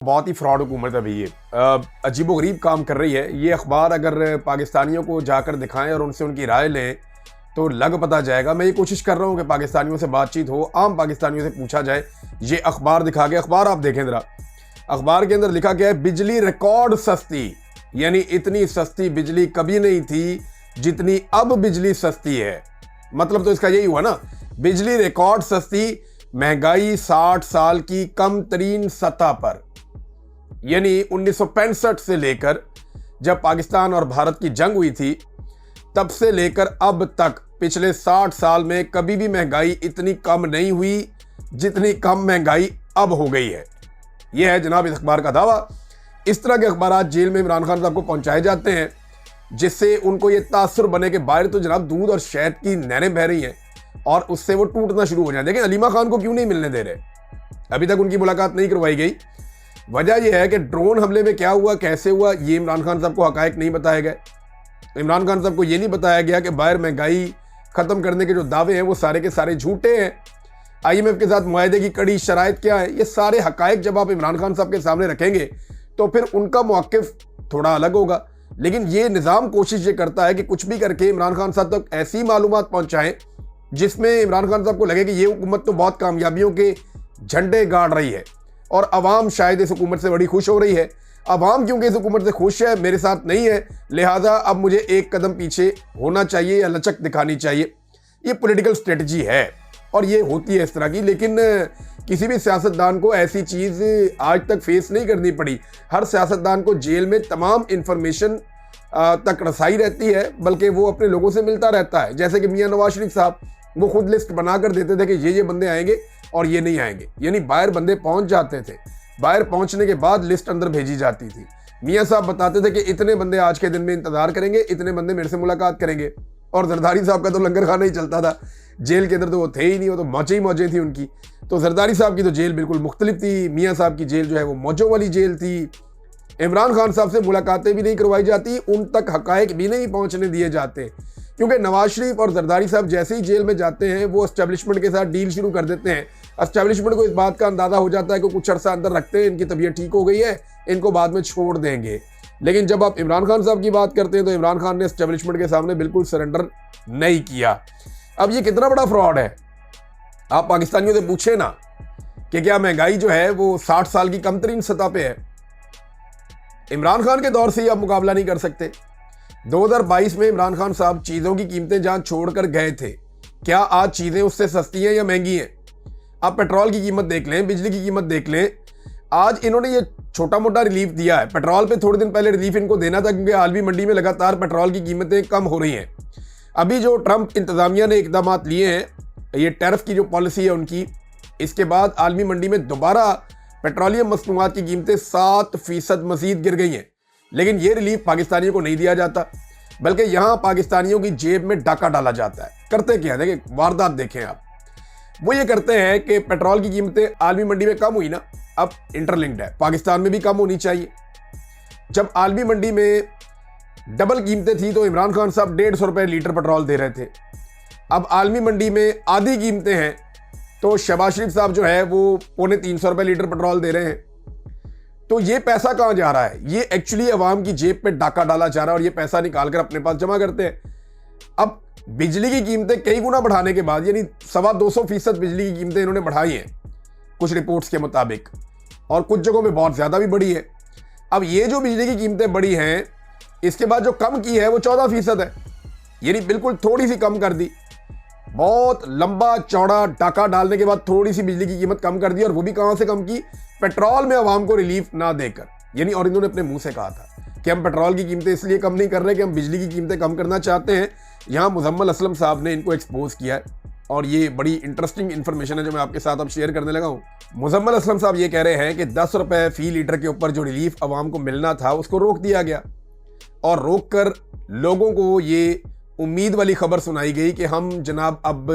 बहुत ही फ्रॉड हुकूमत है भाई ये। अजीबोगरीब काम कर रही है ये अखबार। अगर पाकिस्तानियों को जाकर दिखाएं और उनसे उनकी राय लें तो लग पता जाएगा। मैं ये कोशिश कर रहा हूँ कि पाकिस्तानियों से बातचीत हो, आम पाकिस्तानियों से पूछा जाए। ये अखबार दिखा के, अखबार आप देखें ज़रा, अखबार के अंदर लिखा गया है बिजली रिकॉर्ड सस्ती, यानी इतनी सस्ती बिजली कभी नहीं थी जितनी अब बिजली सस्ती है। मतलब तो इसका यही हुआ ना, बिजली रिकॉर्ड सस्ती, महंगाई 60 साल की कम तरीन सतह पर। यानी 1965 से लेकर जब पाकिस्तान और भारत की जंग हुई थी तब से लेकर अब तक पिछले 60 साल में कभी भी महंगाई इतनी कम नहीं हुई जितनी कम महंगाई अब हो गई है। यह है जनाब इस अखबार का दावा। इस तरह के अखबार जेल में इमरान खान साहब को पहुंचाए जाते हैं जिससे उनको ये तासुर बने कि बाहर तो जनाब दूध और शहद की नहरें बह रही हैं और उससे वो टूटना शुरू हो जाए। लेकिन अलीमा खान को क्यों नहीं मिलने दे रहे? अभी तक उनकी मुलाकात नहीं करवाई गई। वजह यह है कि ड्रोन हमले में क्या हुआ, कैसे हुआ, ये इमरान खान साहब को हकायक नहीं बताए गए। इमरान खान साहब को ये नहीं बताया गया कि बाहर महंगाई खत्म करने के जो दावे हैं वो सारे के सारे झूठे हैं। IMF के साथ मुआहदे की कड़ी शराइत क्या है, ये सारे हकायक जब आप इमरान खान साहब के सामने रखेंगे तो फिर उनका मौक़िफ़ थोड़ा अलग होगा। लेकिन ये निज़ाम कोशिश ये करता है कि कुछ भी करके इमरान खान साहब तक ऐसी मालूमात पहुँचाएँ जिसमें इमरान खान साहब को लगे कि ये हुकूमत तो बहुत कामयाबियों के झंडे गाड़ रही है और अवाम शायद इस हुकूमत से बड़ी खुश हो रही है। अवाम क्योंकि इस हुकूमत से खुश है, मेरे साथ नहीं है, लिहाजा अब मुझे एक कदम पीछे होना चाहिए या लचक दिखानी चाहिए। ये पॉलिटिकल स्ट्रेटजी है और ये होती है इस तरह की। लेकिन किसी भी सियासतदान को ऐसी चीज़ आज तक फेस नहीं करनी पड़ी। हर सियासतदान को जेल में तमाम इंफॉर्मेशन तक रसाई रहती है, बल्कि वो अपने लोगों से मिलता रहता है। जैसे कि मियां नवाज शरीफ साहब, वो खुद लिस्ट बनाकर देते थे कि ये बंदे आएंगे और ये नहीं आएंगे। यानी बाहर बंदे पहुंच जाते थे, बाहर पहुंचने के बाद लिस्ट अंदर भेजी जाती थी। मियां साहब बताते थे कि इतने बंदे आज के दिन में इंतजार करेंगे, इतने बंदे मेरे से मुलाकात करेंगे। और जरदारी साहब का तो लंगर खाना ही चलता था जेल के अंदर, तो वो थे ही नहीं, वो तो मौजें ही मौजें थी उनकी। तो जरदारी साहब की तो जेल बिल्कुल मुख्तलिफ थी, मियाँ साहब की जेल जो है वो मौजों वाली जेल थी। इमरान खान साहब से मुलाकातें भी नहीं करवाई जाती, उन तक हकायक भी नहीं पहुंचने दिए जाते, क्योंकि नवाज शरीफ और जरदारी साहब जैसे ही जेल में जाते हैं वो एस्टेब्लिशमेंट के साथ डील शुरू कर देते हैं। एस्टेब्लिशमेंट को इस बात का अंदाजा हो जाता है कि कुछ अर्सा अंदर रखते हैं, इनकी तबीयत ठीक हो गई है, इनको बाद में छोड़ देंगे। लेकिन जब आप इमरान खान साहब की बात करते हैं तो इमरान खान ने एस्टेब्लिशमेंट के सामने बिल्कुल सरेंडर नहीं किया। अब ये कितना बड़ा फ्रॉड है, आप पाकिस्तानियों से पूछे ना कि क्या महंगाई जो है वो 60 साल की कम तरीन सतह पे है। इमरान खान के दौर से ही आप मुकाबला नहीं कर सकते। 2022 में इमरान खान साहब चीज़ों की कीमतें जहां छोड़कर गए थे, क्या आज चीज़ें उससे सस्ती हैं या महंगी हैं? आप पेट्रोल की कीमत देख लें, बिजली की कीमत देख लें। आज इन्होंने ये छोटा मोटा रिलीफ दिया है। पेट्रोल पे थोड़े दिन पहले रिलीफ इनको देना था क्योंकि आलमी मंडी में लगातार पेट्रोल की कीमतें कम हो रही हैं। अभी जो ट्रंप इंतज़ामिया ने इकदाम लिए हैं, ये टैरिफ की जो पॉलिसी है उनकी, इसके बाद आलमी मंडी में दोबारा पेट्रोलियम मसनूआत की कीमतें 7% मज़ीद गिर गई हैं। लेकिन ये रिलीफ पाकिस्तानियों को नहीं दिया जाता, बल्कि यहाँ पाकिस्तानियों की जेब में डाका डाला जाता है। करते क्या, देखिए वारदात देखें आप। वो ये करते हैं कि पेट्रोल की कीमतें आलमी मंडी में कम हुई ना, अब इंटरलिंक्ड है, पाकिस्तान में भी कम होनी चाहिए। जब आलमी मंडी में डबल कीमतें थी तो इमरान खान साहब 150 रुपये लीटर पेट्रोल दे रहे थे। अब आलमी मंडी में आधी कीमतें हैं तो शहबाज शरीफ साहब जो है वो 350 रुपये लीटर पेट्रोल दे रहे हैं। तो ये पैसा कहाँ जा रहा है? ये एक्चुअली अवाम की जेब पे डाका डाला जा रहा है और ये पैसा निकाल कर अपने पास जमा करते हैं। अब बिजली की कीमतें कई गुना बढ़ाने के बाद, यानी 225% बिजली की कीमतें इन्होंने बढ़ाई हैं कुछ रिपोर्ट्स के मुताबिक, और कुछ जगहों में बहुत ज़्यादा भी बढ़ी है। अब ये जो बिजली की कीमतें बढ़ी हैं, इसके बाद जो कम की है वो 14% है, यानी बिल्कुल थोड़ी सी कम कर दी। बहुत लंबा चौड़ा डाका डालने के बाद थोड़ी सी बिजली की कीमत कम कर दी, और वो भी कहाँ से कम की? पेट्रोल में आवाम को रिलीफ ना देकर। यानी और इन्होंने अपने मुंह से कहा था कि हम पेट्रोल की कीमतें इसलिए कम नहीं कर रहे कि हम बिजली की कीमतें कम करना चाहते हैं। यहाँ मुजम्मल असलम साहब ने इनको एक्सपोज किया है और ये बड़ी इंटरेस्टिंग इन्फॉर्मेशन है जो मैं आपके साथ अब शेयर करने लगा हूँ। मुजम्मल असलम साहब ये कह रहे हैं कि 10 रुपये फी लीटर के ऊपर जो रिलीफ आवाम को मिलना था उसको रोक दिया गया, और रोक कर लोगों को ये उम्मीद वाली खबर सुनाई गई कि हम जनाब अब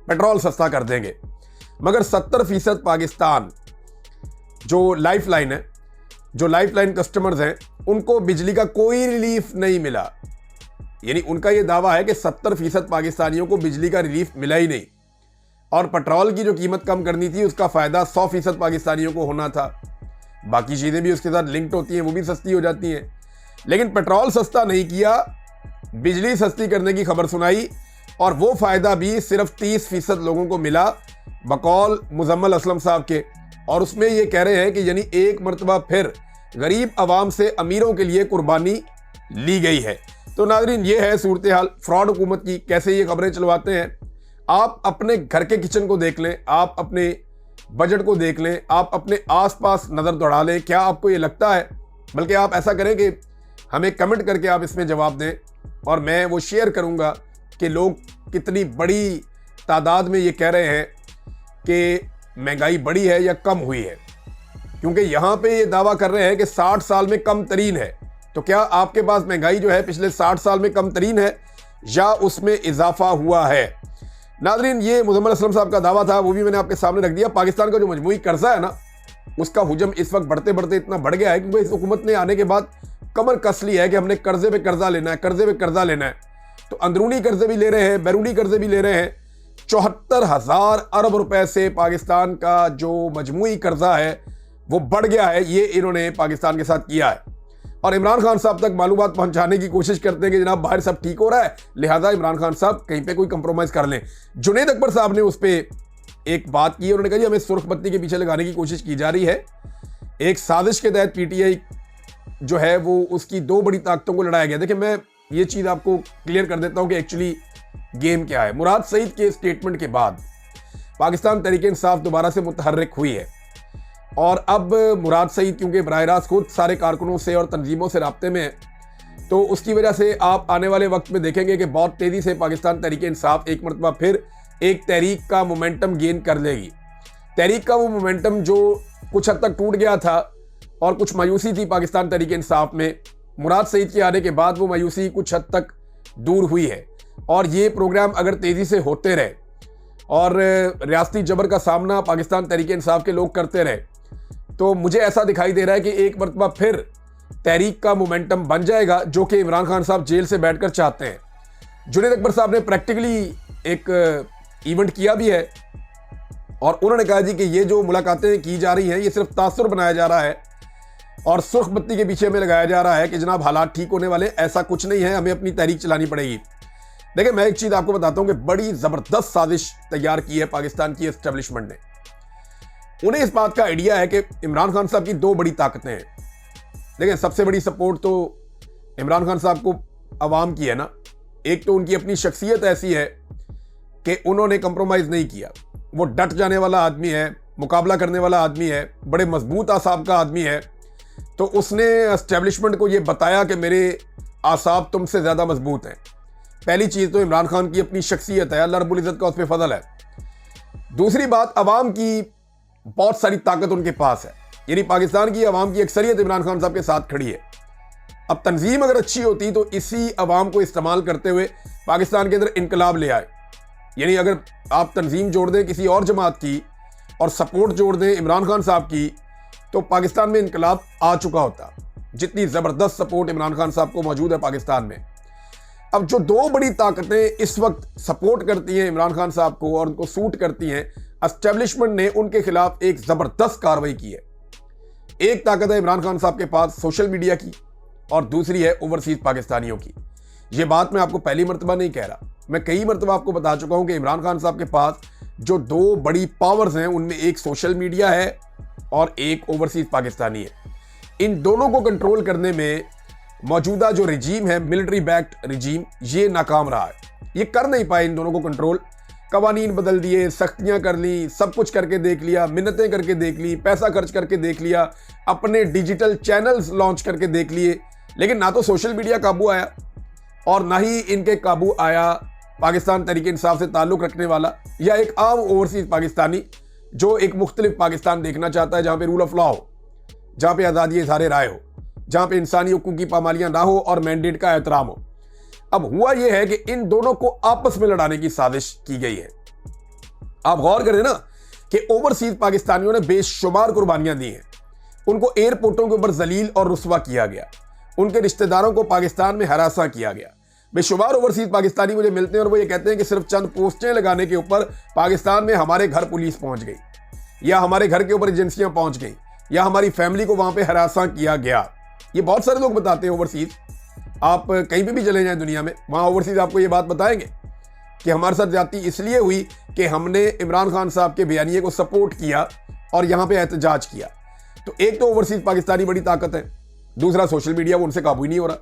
पेट्रोल सस्ता कर देंगे। मगर 70% पाकिस्तान जो लाइफलाइन है, जो लाइफलाइन कस्टमर्स हैं, उनको बिजली का कोई रिलीफ नहीं मिला। यानी उनका ये दावा है कि 70% पाकिस्तानियों को बिजली का रिलीफ मिला ही नहीं, और पेट्रोल की जो कीमत कम करनी थी उसका फ़ायदा 100% पाकिस्तानियों को होना था। बाकी चीज़ें भी उसके साथ लिंक्ड होती हैं, वो भी सस्ती हो जाती हैं। लेकिन पेट्रोल सस्ता नहीं किया, बिजली सस्ती करने की खबर सुनाई, और वो फ़ायदा भी सिर्फ 30% लोगों को मिला बकौल मुजम्मल असलम साहब के। और उसमें ये कह रहे हैं कि यानी एक मरतबा फिर गरीब आवाम से अमीरों के लिए कुर्बानी ली गई है। तो नाज़रीन, ये है सूरत हाल फ्रॉड हुकूमत की, कैसे ये खबरें चलवाते हैं। आप अपने घर के किचन को देख लें, आप अपने बजट को देख लें, आप अपने आसपास नज़र दौड़ा लें, क्या आपको ये लगता है? बल्कि आप ऐसा करें कि हमें कमेंट करके आप इसमें जवाब दें, और मैं वो शेयर करूंगा कि लोग कितनी बड़ी तादाद में ये कह रहे हैं कि महंगाई बढ़ी है या कम हुई है। क्योंकि यहाँ पे ये दावा कर रहे हैं कि 60 साल में कम तरीन है। तो क्या आपके पास महंगाई जो है पिछले 60 साल में कम तरीन है या उसमें इजाफा हुआ है? नाज़रीन, ये मुजम्मल असलम साहब का दावा था, वो भी मैंने आपके सामने रख दिया। पाकिस्तान का जो मजमूई कर्जा है ना, उसका हुजम इस वक्त बढ़ते बढ़ते इतना बढ़ गया है क्योंकि इस हुकूमत ने आने के बाद कमर कस ली है कि हमने कर्जे पे कर्जा लेना है, कर्जे पे कर्जा लेना है। तो अंदरूनी कर्जे भी ले रहे हैं, बैरूनी कर्जे भी ले रहे हैं। 74,000 अरब रुपए से पाकिस्तान का जो मजमूई कर्जा है वो बढ़ गया है। ये इन्होंने पाकिस्तान के साथ किया है, और इमरान खान साहब तक मालूमात पहुंचाने की कोशिश करते हैं कि जनाब बाहर सब ठीक हो रहा है, लिहाजा इमरान खान साहब कहीं पे कोई कंप्रोमाइज कर लें। जुनेद अकबर साहब ने उस पर एक बात की, उन्होंने कहा जी हमें सुर्ख बत्ती के पीछे लगाने की कोशिश की जा रही है। एक साजिश के तहत पीटीआई जो है वो उसकी दो बड़ी ताकतों को लड़ाया गया। देखिए, मैं ये चीज़ आपको क्लियर कर देता हूं कि एक्चुअली गेम क्या है। मुराद सईद के स्टेटमेंट के बाद पाकिस्तान तहरीक इंसाफ दोबारा से मुतहर्रिक हुई है, और अब मुराद सईद क्योंकि बराह रास्त खुद सारे कारकुनों से और तंजीमों से राब्ते में है, तो उसकी वजह से आप आने वाले वक्त में देखेंगे कि बहुत तेज़ी से पाकिस्तान तहरीक इंसाफ एक मरतबा फिर एक तहरीक का मोमेंटम गेन कर लेगी। तहरीक का वो मोमेंटम जो कुछ हद तक टूट गया था और कुछ मायूसी थी पाकिस्तान तहरीक इंसाफ में, मुराद सईद के आने के बाद वो मायूसी कुछ हद तक दूर हुई है। और ये प्रोग्राम अगर तेज़ी से होते रहे और रियासती जबर का सामना पाकिस्तान तहरीक इंसाफ के लोग करते रहे, तो मुझे ऐसा दिखाई दे रहा है कि एक मरतबा फिर तहरीक का मोमेंटम बन जाएगा, जो कि इमरान खान साहब जेल से बैठकर चाहते हैं। जुनेद अकबर साहब ने प्रैक्टिकली एक इवेंट किया भी है, और उन्होंने कहा जी कि ये जो मुलाकातें की जा रही हैं ये सिर्फ तासुर बनाया जा रहा है और सुर्ख बत्ती के पीछे में लगाया जा रहा है कि जनाब हालात ठीक होने वाले, ऐसा कुछ नहीं है, हमें अपनी तहरीक चलानी पड़ेगी। देखिए, मैं एक चीज़ आपको बताता हूं कि बड़ी ज़बरदस्त साजिश तैयार की है पाकिस्तान की एस्टेब्लिशमेंट ने। उन्हें इस बात का आइडिया है कि इमरान खान साहब की दो बड़ी ताकतें हैं। देखिए, सबसे बड़ी सपोर्ट तो इमरान खान साहब को अवाम की है ना। एक तो उनकी अपनी शख्सियत ऐसी है कि उन्होंने कंप्रोमाइज़ नहीं किया, वो डट जाने वाला आदमी है, मुकाबला करने वाला आदमी है, बड़े मजबूत आसाब का आदमी है। तो उसने एस्टेब्लिशमेंट को ये बताया कि मेरे आसाब तुमसे ज़्यादा मजबूत हैं। पहली चीज़ तो इमरान खान की अपनी शख्सियत है, अल्लाह रब्बुल इज़्ज़त का उस पर फजल है। दूसरी बात, अवाम की बहुत सारी ताकत उनके पास है, यानी पाकिस्तान की अवाम की अक्सरियत इमरान खान साहब के साथ खड़ी है। अब तंजीम अगर अच्छी होती तो इसी अवाम को इस्तेमाल करते हुए पाकिस्तान के अंदर इनकलाब ले आए। यानी अगर आप तंजीम जोड़ दें किसी और जमात की और सपोर्ट जोड़ दें इमरान खान साहब की, तो पाकिस्तान में इनकलाब आ चुका होता, जितनी ज़बरदस्त सपोर्ट इमरान खान साहब को मौजूद है पाकिस्तान में। अब जो दो बड़ी ताकतें इस वक्त सपोर्ट करती हैं इमरान खान साहब को और उनको सूट करती हैं, एस्टेब्लिशमेंट ने उनके खिलाफ एक ज़बरदस्त कार्रवाई की है। एक ताकत है इमरान खान साहब के पास सोशल मीडिया की, और दूसरी है ओवरसीज पाकिस्तानियों की। ये बात मैं आपको पहली मरतबा नहीं कह रहा, मैं कई मरतबा आपको बता चुका हूं कि इमरान खान साहब के पास जो दो बड़ी पावर्स हैं उनमें एक सोशल मीडिया है और एक ओवरसीज पाकिस्तानी है। इन दोनों को कंट्रोल करने में मौजूदा जो रिजीम है, मिलिट्री बैक्ड रिजीम, ये नाकाम रहा है। ये कर नहीं पाए इन दोनों को कंट्रोल। कवानीन बदल दिए, सख्तियां कर ली, सब कुछ करके देख लिया, मिन्नतें करके देख ली, पैसा खर्च करके देख लिया, अपने डिजिटल चैनल्स लॉन्च करके देख लिए, लेकिन ना तो सोशल मीडिया काबू आया और ना ही इनके काबू आया पाकिस्तान तहरीक इंसाफ से ताल्लुक़ रखने वाला या एक आम ओवरसीज पाकिस्तानी जो एक मुख्तलिफ पाकिस्तान देखना चाहता है, जहाँ पे रूल ऑफ लॉ हो, जहाँ पे आज़ादी इज़हार राय हो, जहाँ पे इंसानी हुकूक की पामालियाँ ना हो और मैंडेट का एहतराम हो। अब हुआ यह है कि इन दोनों को आपस में लड़ाने की साजिश की गई है। आप गौर करें ना कि ओवरसीज पाकिस्तानियों ने बेशुमार कुर्बानियां दी हैं। उनको एयरपोर्टों के ऊपर जलील और रुस्वा किया गया, उनके रिश्तेदारों को पाकिस्तान में हरासा किया गया। बेशुमार ओवरसीज पाकिस्तानी मुझे मिलते हैं और वो ये कहते हैं कि सिर्फ चंद पोस्टें लगाने के ऊपर पाकिस्तान में हमारे घर पुलिस पहुंच गई या हमारे घर के ऊपर एजेंसियां पहुंच गई या हमारी फैमिली को वहां पे हरासा किया गया। ये बहुत सारे लोग बताते हैं ओवरसीज, आप कहीं पे भी चले जाएं दुनिया में, वहां ओवरसीज आपको ये बात बताएंगे कि हमारे साथ ज्यादती इसलिए हुई कि हमने इमरान खान साहब के बयानिए को सपोर्ट किया और यहां पे एहतजाज किया। तो एक तो ओवरसीज पाकिस्तानी बड़ी ताकत है, दूसरा सोशल मीडिया, वो उनसे काबू ही नहीं हो रहा।